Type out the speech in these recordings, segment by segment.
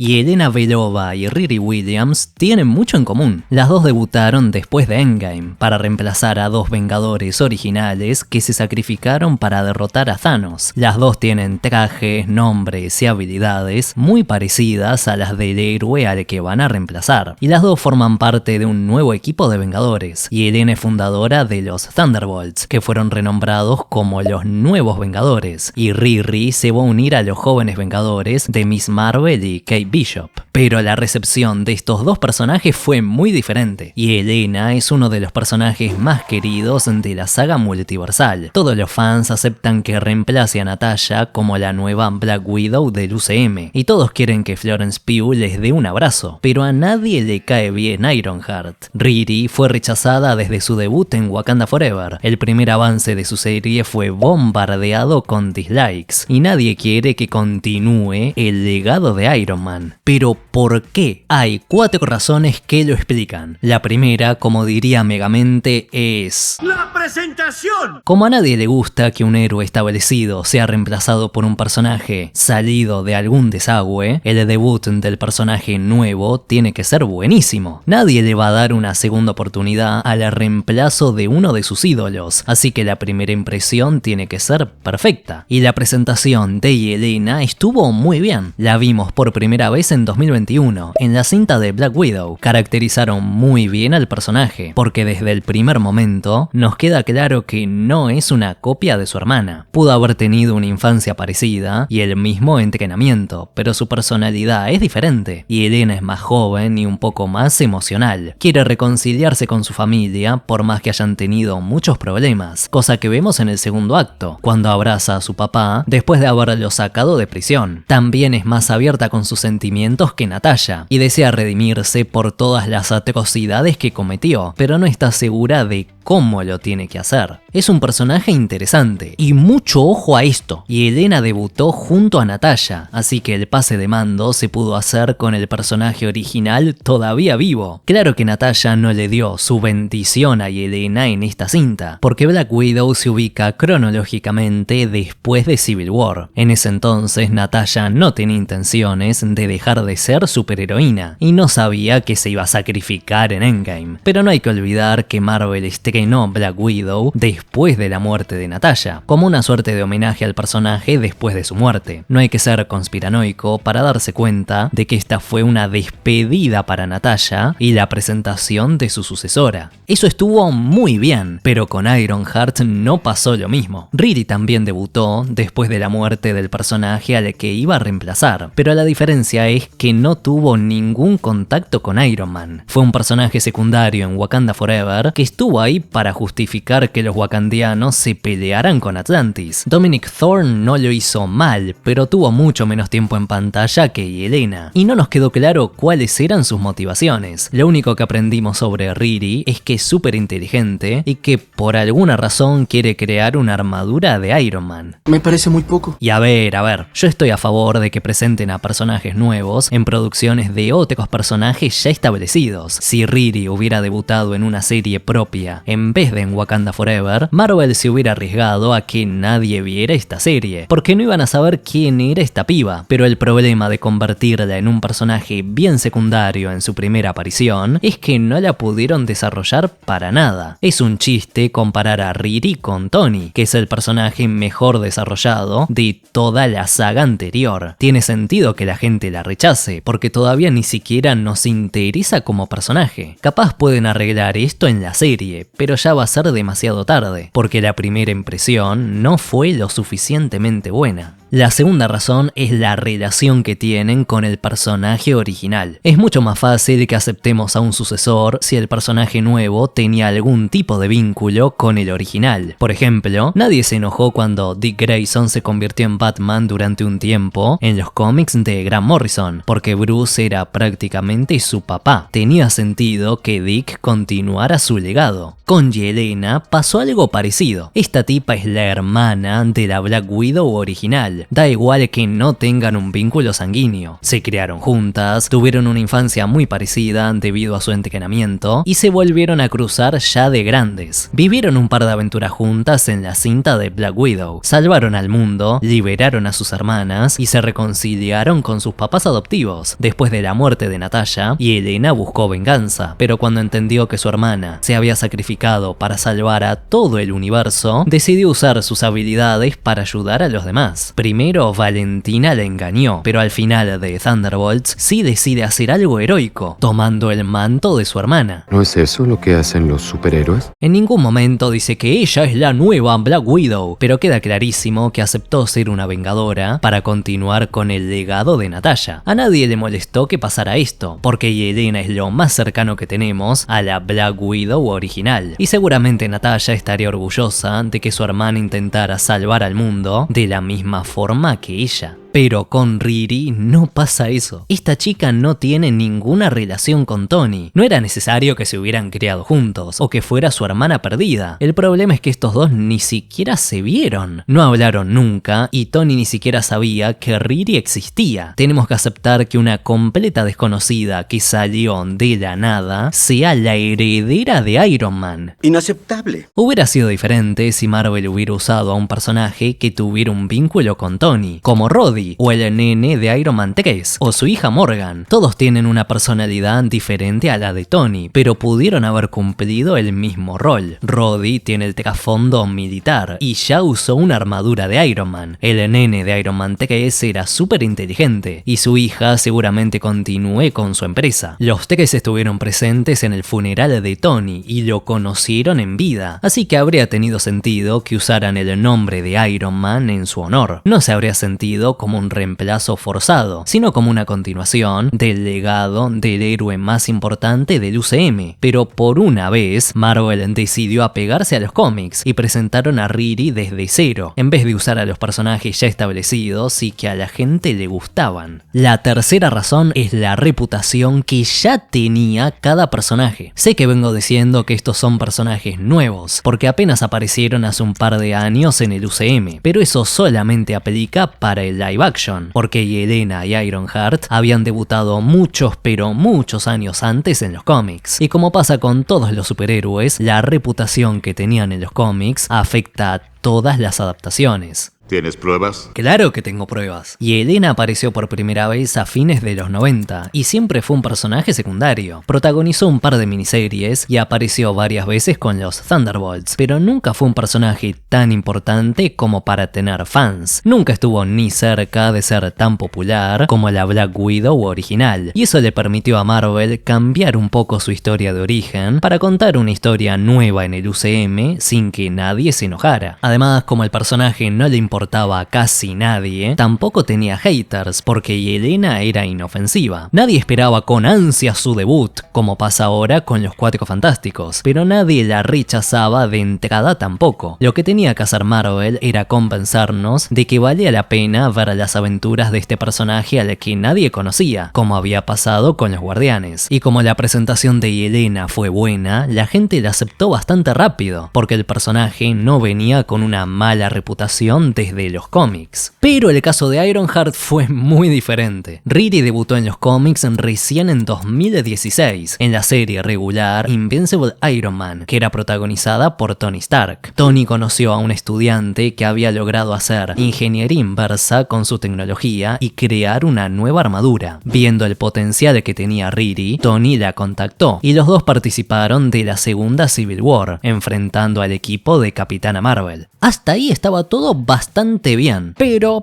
Yelena Belova y Riri Williams tienen mucho en común. Las dos debutaron después de Endgame, para reemplazar a dos Vengadores originales que se sacrificaron para derrotar a Thanos. Las dos tienen trajes, nombres y habilidades muy parecidas a las del héroe al que van a reemplazar. Y las dos forman parte de un nuevo equipo de Vengadores. Yelena es fundadora de los Thunderbolts, que fueron renombrados como los Nuevos Vengadores. Y Riri se va a unir a los Jóvenes Vengadores de Miss Marvel y Kate Bishop. Pero la recepción de estos dos personajes fue muy diferente. Yelena es uno de los personajes más queridos de la saga multiversal. Todos los fans aceptan que reemplace a Natasha como la nueva Black Widow del UCM. Y todos quieren que Florence Pugh les dé un abrazo. Pero a nadie le cae bien Ironheart. Riri fue rechazada desde su debut en Wakanda Forever. El primer avance de su serie fue bombardeado con dislikes. Y nadie quiere que continúe el legado de Iron Man. Pero ¿por qué? Hay 4 razones que lo explican. La primera, como diría Megamente, es ¡la presentación! Como a nadie le gusta que un héroe establecido sea reemplazado por un personaje salido de algún desagüe, el debut del personaje nuevo tiene que ser buenísimo. Nadie le va a dar una segunda oportunidad al reemplazo de uno de sus ídolos, así que la primera impresión tiene que ser perfecta. Y la presentación de Yelena estuvo muy bien. La vimos por primera vez en 2021, en la cinta de Black Widow. Caracterizaron muy bien al personaje, porque desde el primer momento nos queda claro que no es una copia de su hermana. Pudo haber tenido una infancia parecida y el mismo entrenamiento, pero su personalidad es diferente. Y Yelena es más joven y un poco más emocional. Quiere reconciliarse con su familia por más que hayan tenido muchos problemas, cosa que vemos en el segundo acto, cuando abraza a su papá después de haberlo sacado de prisión. También es más abierta con sus sentimientos que Natasha, y desea redimirse por todas las atrocidades que cometió, pero no está segura de cómo lo tiene que hacer. Es un personaje interesante, y mucho ojo a esto. Yelena debutó junto a Natasha, así que el pase de mando se pudo hacer con el personaje original todavía vivo. Claro que Natasha no le dio su bendición a Yelena en esta cinta, porque Black Widow se ubica cronológicamente después de Civil War. En ese entonces Natasha no tenía intenciones de dejar de ser superheroína, y no sabía que se iba a sacrificar en Endgame. Pero no hay que olvidar que Marvel estrenó Black Widow después de la muerte de Natasha, como una suerte de homenaje al personaje después de su muerte. No hay que ser conspiranoico para darse cuenta de que esta fue una despedida para Natasha y la presentación de su sucesora. Eso estuvo muy bien, pero con Ironheart no pasó lo mismo. Riri también debutó después de la muerte del personaje al que iba a reemplazar, pero la diferencia es que no tuvo ningún contacto con Iron Man. Fue un personaje secundario en Wakanda Forever que estuvo ahí para justificar que los wakandianos se pelearan con Atlantis. Dominic Thorne no lo hizo mal, pero tuvo mucho menos tiempo en pantalla que Yelena, y no nos quedó claro cuáles eran sus motivaciones. Lo único que aprendimos sobre Riri es que es súper inteligente y que por alguna razón quiere crear una armadura de Iron Man. Me parece muy poco. Y a ver, yo estoy a favor de que presenten a personajes nuevos en producciones de otros personajes ya establecidos. Si Riri hubiera debutado en una serie propia en vez de en Wakanda Forever, Marvel se hubiera arriesgado a que nadie viera esta serie, porque no iban a saber quién era esta piba. Pero el problema de convertirla en un personaje bien secundario en su primera aparición es que no la pudieron desarrollar para nada. Es un chiste comparar a Riri con Tony, que es el personaje mejor desarrollado de toda la saga anterior. Tiene sentido que la gente la rechace, porque todavía ni siquiera nos interesa como personaje. Capaz pueden arreglar esto en la serie, pero ya va a ser demasiado tarde, porque la primera impresión no fue lo suficientemente buena. La segunda razón es la relación que tienen con el personaje original. Es mucho más fácil que aceptemos a un sucesor si el personaje nuevo tenía algún tipo de vínculo con el original. Por ejemplo, nadie se enojó cuando Dick Grayson se convirtió en Batman durante un tiempo en los cómics de Grant Morrison, porque Bruce era prácticamente su papá. Tenía sentido que Dick continuara su legado. Con Yelena pasó algo parecido. Esta tipa es la hermana de la Black Widow original, igual. Da igual que no tengan un vínculo sanguíneo. Se criaron juntas, tuvieron una infancia muy parecida debido a su entrenamiento y se volvieron a cruzar ya de grandes. Vivieron un par de aventuras juntas en la cinta de Black Widow. Salvaron al mundo, liberaron a sus hermanas y se reconciliaron con sus papás adoptivos. Después de la muerte de Natasha, y Elena buscó venganza, pero cuando entendió que su hermana se había sacrificado para salvar a todo el universo, decidió usar sus habilidades para ayudar a los demás. Primero, Valentina la engañó, pero al final de Thunderbolts sí decide hacer algo heroico, tomando el manto de su hermana. ¿No es eso lo que hacen los superhéroes? En ningún momento dice que ella es la nueva Black Widow, pero queda clarísimo que aceptó ser una vengadora para continuar con el legado de Natasha. A nadie le molestó que pasara esto, porque Yelena es lo más cercano que tenemos a la Black Widow original, y seguramente Natasha estaría orgullosa de que su hermana intentara salvar al mundo de la misma forma que ella. Pero con Riri no pasa eso. Esta chica no tiene ninguna relación con Tony. No era necesario que se hubieran criado juntos o que fuera su hermana perdida. El problema es que estos dos ni siquiera se vieron. No hablaron nunca y Tony ni siquiera sabía que Riri existía. Tenemos que aceptar que una completa desconocida que salió de la nada sea la heredera de Iron Man. Inaceptable. Hubiera sido diferente si Marvel hubiera usado a un personaje que tuviera un vínculo con Tony, como Rhodey, o el nene de Iron Man 3, o su hija Morgan. Todos tienen una personalidad diferente a la de Tony, pero pudieron haber cumplido el mismo rol. Rhodey tiene el trasfondo militar y ya usó una armadura de Iron Man. El nene de Iron Man 3 era súper inteligente y su hija seguramente continúe con su empresa. Los tres estuvieron presentes en el funeral de Tony y lo conocieron en vida, así que habría tenido sentido que usaran el nombre de Iron Man en su honor. No se habría sentido como un reemplazo forzado, sino como una continuación del legado del héroe más importante del UCM. Pero por una vez, Marvel decidió apegarse a los cómics y presentaron a Riri desde cero, en vez de usar a los personajes ya establecidos y que a la gente le gustaban. La tercera razón es la reputación que ya tenía cada personaje. Sé que vengo diciendo que estos son personajes nuevos, porque apenas aparecieron hace un par de años en el UCM, pero eso solamente aplica para el live action, porque Yelena y Ironheart habían debutado muchos pero muchos años antes en los cómics, y como pasa con todos los superhéroes, la reputación que tenían en los cómics afecta a todas las adaptaciones. ¿Tienes pruebas? Claro que tengo pruebas. Yelena apareció por primera vez a fines de los 90 y siempre fue un personaje secundario. Protagonizó un par de miniseries y apareció varias veces con los Thunderbolts, pero nunca fue un personaje tan importante como para tener fans. Nunca estuvo ni cerca de ser tan popular como la Black Widow original, y eso le permitió a Marvel cambiar un poco su historia de origen para contar una historia nueva en el UCM sin que nadie se enojara. Además, como el personaje no le importaba a casi nadie, tampoco tenía haters porque Yelena era inofensiva. Nadie esperaba con ansia su debut, como pasa ahora con los Cuatro Fantásticos, pero nadie la rechazaba de entrada tampoco. Lo que tenía que hacer Marvel era compensarnos de que valía la pena ver las aventuras de este personaje al que nadie conocía, como había pasado con los Guardianes. Y como la presentación de Yelena fue buena, la gente la aceptó bastante rápido, porque el personaje no venía con una mala reputación desde los cómics. Pero el caso de Ironheart fue muy diferente. Riri debutó en los cómics recién en 2016, en la serie regular Invincible Iron Man, que era protagonizada por Tony Stark. Tony conoció a un estudiante que había logrado hacer ingeniería inversa con su tecnología y crear una nueva armadura. Viendo el potencial que tenía Riri, Tony la contactó y los dos participaron de la segunda Civil War, enfrentando al equipo de Capitana Marvel. Hasta ahí estaba todo bastante bien, pero,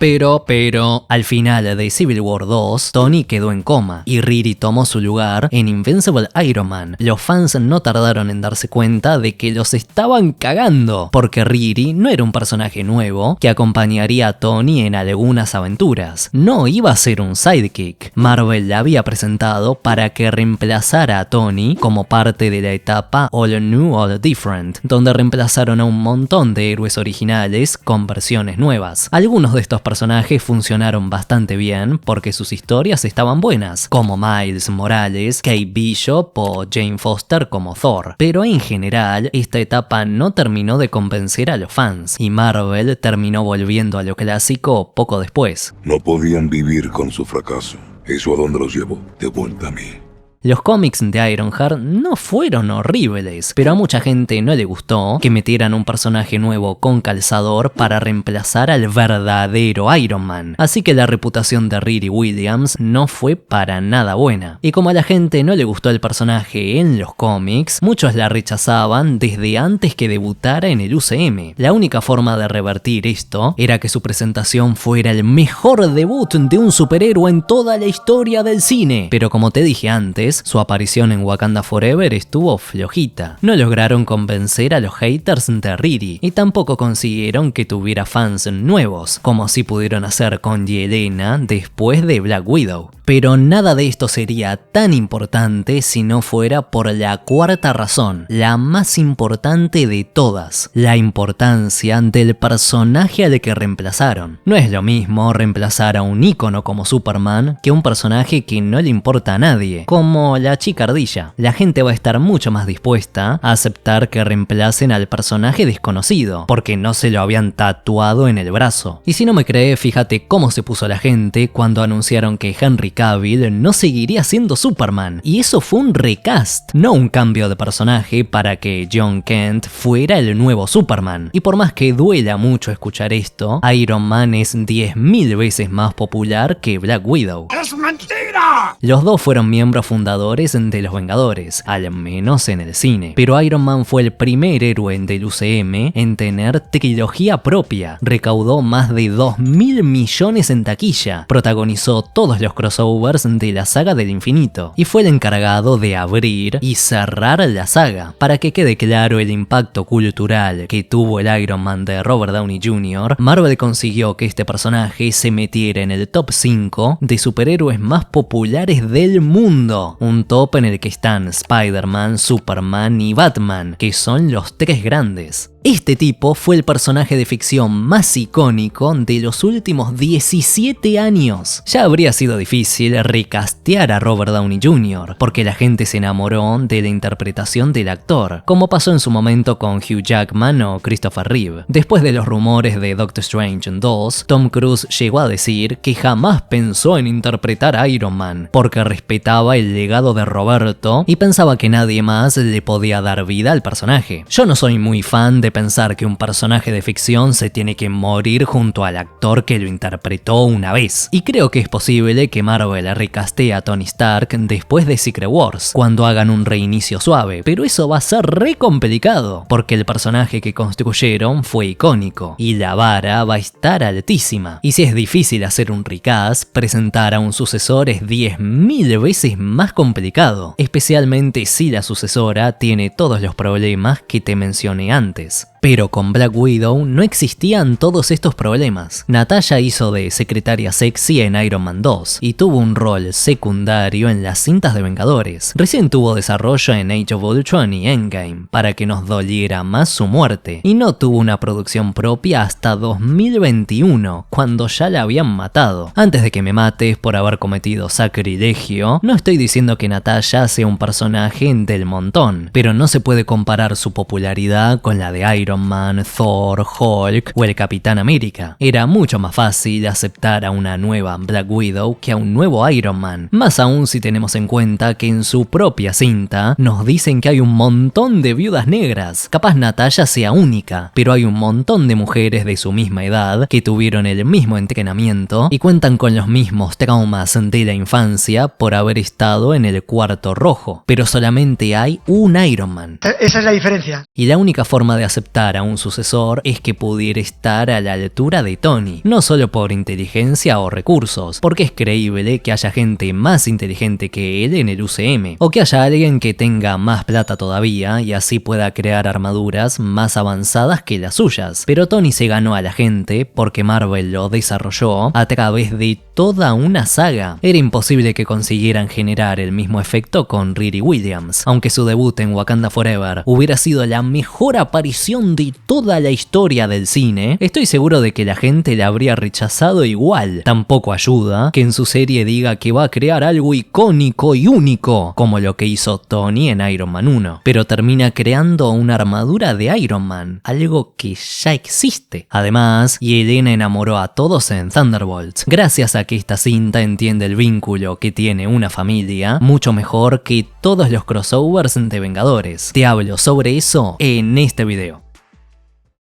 al final de Civil War 2, Tony quedó en coma y Riri tomó su lugar en Invincible Iron Man. Los fans no tardaron en darse cuenta de que los estaban cagando, porque Riri no era un personaje nuevo que acompañaría a Tony en algunas aventuras. No iba a ser un sidekick. Marvel la había presentado para que reemplazara a Tony como parte de la etapa All New, All Different, donde reemplazaron a un montón de héroes originales con versiones historias nuevas. Algunos de estos personajes funcionaron bastante bien porque sus historias estaban buenas, como Miles Morales, Kate Bishop o Jane Foster como Thor, pero en general esta etapa no terminó de convencer a los fans y Marvel terminó volviendo a lo clásico poco después. No podían vivir con su fracaso. ¿Eso a dónde los llevó? De vuelta a mí. Los cómics de Ironheart no fueron horribles, pero a mucha gente no le gustó que metieran un personaje nuevo con calzador para reemplazar al verdadero Iron Man, así que la reputación de Riri Williams no fue para nada buena. Y como a la gente no le gustó el personaje en los cómics, muchos la rechazaban desde antes que debutara en el UCM. La única forma de revertir esto era que su presentación fuera el mejor debut de un superhéroe en toda la historia del cine, pero como te dije antes, su aparición en Wakanda Forever estuvo flojita. No lograron convencer a los haters de Riri y tampoco consiguieron que tuviera fans nuevos, como sí pudieron hacer con Yelena después de Black Widow. Pero nada de esto sería tan importante si no fuera por la cuarta razón, la más importante de todas, la importancia del personaje al que reemplazaron. No es lo mismo reemplazar a un ícono como Superman que un personaje que no le importa a nadie, como la chica ardilla. La gente va a estar mucho más dispuesta a aceptar que reemplacen al personaje desconocido, porque no se lo habían tatuado en el brazo. Y si no me cree, fíjate cómo se puso la gente cuando anunciaron que Henry Cavill no seguiría siendo Superman, y eso fue un recast, no un cambio de personaje para que John Kent fuera el nuevo Superman. Y por más que duela mucho escuchar esto, Iron Man es 10.000 veces más popular que Black Widow. ¡Es mentira! Los dos fueron miembros fundadores de los Vengadores, al menos en el cine, pero Iron Man fue el primer héroe del UCM en tener trilogía propia, recaudó más de 2.000 millones en taquilla, protagonizó todos los crossovers de la saga del infinito y fue el encargado de abrir y cerrar la saga. Para que quede claro el impacto cultural que tuvo el Iron Man de Robert Downey Jr., Marvel consiguió que este personaje se metiera en el top 5 de superhéroes más populares del mundo, un top en el que están Spider-Man, Superman y Batman, que son los tres grandes. Este tipo fue el personaje de ficción más icónico de los últimos 17 años. Ya habría sido difícil recastear a Robert Downey Jr., porque la gente se enamoró de la interpretación del actor, como pasó en su momento con Hugh Jackman o Christopher Reeve. Después de los rumores de Doctor Strange 2, Tom Cruise llegó a decir que jamás pensó en interpretar a Iron Man, porque respetaba el legado de Roberto y pensaba que nadie más le podía dar vida al personaje. Yo no soy muy fan de pensar que un personaje de ficción se tiene que morir junto al actor que lo interpretó una vez. Y creo que es posible que Marvel recastee a Tony Stark después de Secret Wars, cuando hagan un reinicio suave, pero eso va a ser re complicado, porque el personaje que construyeron fue icónico, y la vara va a estar altísima. Y si es difícil hacer un recast, presentar a un sucesor es 10.000 veces más complicado, especialmente si la sucesora tiene todos los problemas que te mencioné antes. Pero con Black Widow no existían todos estos problemas. Natasha hizo de secretaria sexy en Iron Man 2 y tuvo un rol secundario en las cintas de Vengadores. Recién tuvo desarrollo en Age of Ultron y Endgame para que nos doliera más su muerte, y no tuvo una producción propia hasta 2021, cuando ya la habían matado. Antes de que me mates por haber cometido sacrilegio, no estoy diciendo que Natasha sea un personaje del montón, pero no se puede comparar su popularidad con la de Iron Man, Thor, Hulk o el Capitán América. Era mucho más fácil aceptar a una nueva Black Widow que a un nuevo Iron Man, más aún si tenemos en cuenta que en su propia cinta nos dicen que hay un montón de viudas negras. Capaz Natasha sea única, pero hay un montón de mujeres de su misma edad que tuvieron el mismo entrenamiento y cuentan con los mismos traumas de la infancia por haber estado en el Cuarto Rojo, pero solamente hay un Iron Man. Esa es la diferencia. Y la única forma de aceptar a un sucesor es que pudiera estar a la altura de Tony, no solo por inteligencia o recursos, porque es creíble que haya gente más inteligente que él en el UCM, o que haya alguien que tenga más plata todavía y así pueda crear armaduras más avanzadas que las suyas. Pero Tony se ganó a la gente porque Marvel lo desarrolló a través de toda una saga. Era imposible que consiguieran generar el mismo efecto con Riri Williams, aunque su debut en Wakanda Forever hubiera sido la mejor aparición guión de toda la historia del cine, estoy seguro de que la gente la habría rechazado igual. Tampoco ayuda que en su serie diga que va a crear algo icónico y único, como lo que hizo Tony en Iron Man 1, pero termina creando una armadura de Iron Man, algo que ya existe. Además, Yelena enamoró a todos en Thunderbolts, gracias a que esta cinta entiende el vínculo que tiene una familia mucho mejor que todos los crossovers de Vengadores. Te hablo sobre eso en este video.